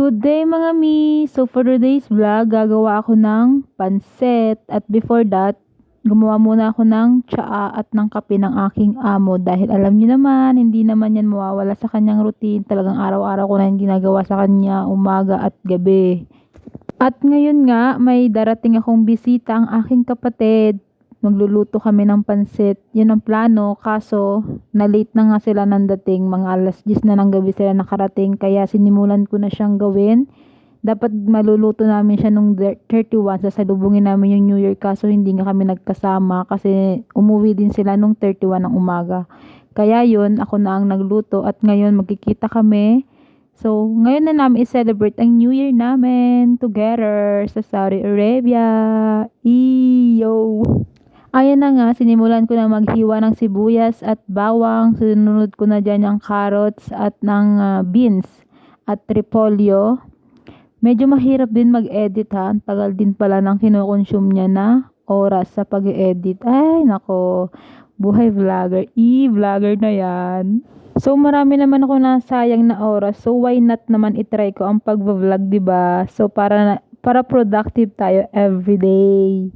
Good day mga mi! So for today's vlog, gagawa ako ng pansit. At before that, gumawa muna ako ng tsaa at ng kape ng aking amo. Dahil alam niyo naman, hindi naman yan mawawala sa kanyang routine. Talagang araw-araw ko na yung ginagawa sa kanya, umaga at gabi. At ngayon nga, may darating akong bisita ang aking kapatid. Magluluto kami ng pansit. Yun ang plano, kaso na-late na nga sila nang dating. Mga alas 10 na ng gabi sila nakarating. Kaya sinimulan ko na siyang gawin. Dapat maluluto namin siya nung 31. Sasalubungin namin yung New Year. Kaso hindi nga kami nagkasama kasi umuwi din sila nung 31 ng umaga. Kaya yun, ako na ang nagluto. At ngayon magkikita kami. So, ngayon na namin i-celebrate ang New Year namin together sa Saudi Arabia. Iyo! Ayan na nga, sinimulan ko na maghiwa ng sibuyas at bawang. Sunod ko na dyan yung carrots at ng beans at repolyo. Medyo mahirap din mag-edit ha. Ang tagal din pala ng kinokonsume niya na oras sa pag-edit. Ay, nako. Buhay vlogger. Vlogger na yan. So, marami naman ako nasayang na oras. So, why not naman itry ko ang pag-vlog, diba? So, para productive tayo everyday.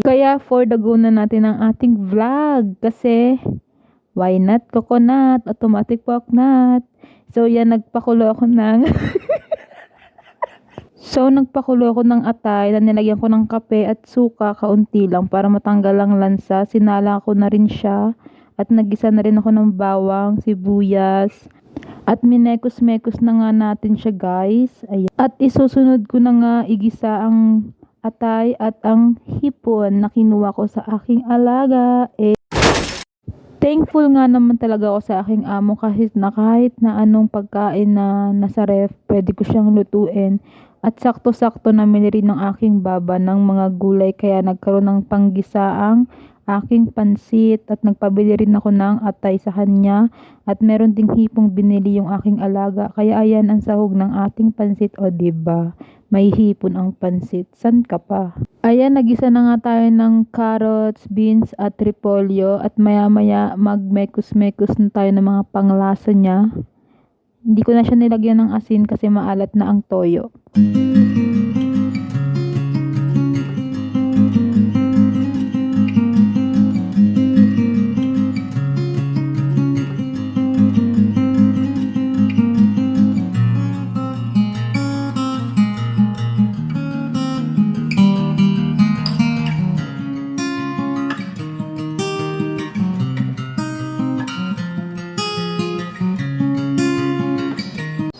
Kaya for the go na natin ang ating vlog. Kasi, why not coconut? Automatic coconut. So, yan, nagpakulo ako ng... nagpakulo ako ng atay na nilagyan ko ng kape at suka, kaunti lang para matanggal ang lansa. Sinala ko na rin siya at nagisa na rin ako ng bawang, sibuyas. At minekos-mekos na nga natin siya guys. Ayan. At isusunod ko na nga igisa ang atay at ang hipon na kinuha ko sa aking alaga. Thankful nga naman talaga ako sa aking amo kahit na anong pagkain na nasa ref, pwede ko siyang lutuin. At sakto-sakto namili rin ng aking baba ng mga gulay kaya nagkaroon ng panggisaang aking pansit at nagpabili rin ako ng atay sa kanya at meron ding hipong binili yung aking alaga. Kaya ayan ang sahog ng ating pansit, o diba? May hipon ang pansit. San ka pa? Ayan, nagisa na nga tayo ng carrots, beans at repolyo at maya-maya magmekos-mekos na tayo ng mga panglasa niya. Hindi ko na siya nilagyan ng asin kasi maalat na ang toyo.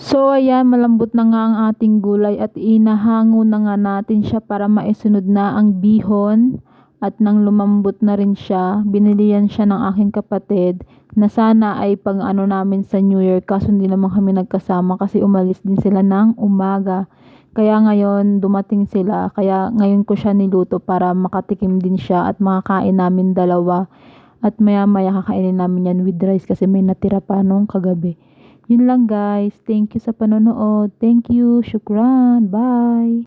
So ayan, malambot na nga ang ating gulay at inahango na nga natin siya para maisunod na ang bihon. At nang lumambot na rin siya, binilihan siya ng aking kapatid na sana ay pang ano namin sa New Year, kaso hindi naman kami nagkasama kasi umalis din sila ng umaga. Kaya ngayon dumating sila, kaya ngayon ko siya niluto para makatikim din siya at makakain namin dalawa. At maya-maya kakainin namin yan with rice kasi may natira pa nung kagabi. Yun lang guys. Thank you sa panonood. Thank you. Shukran. Bye.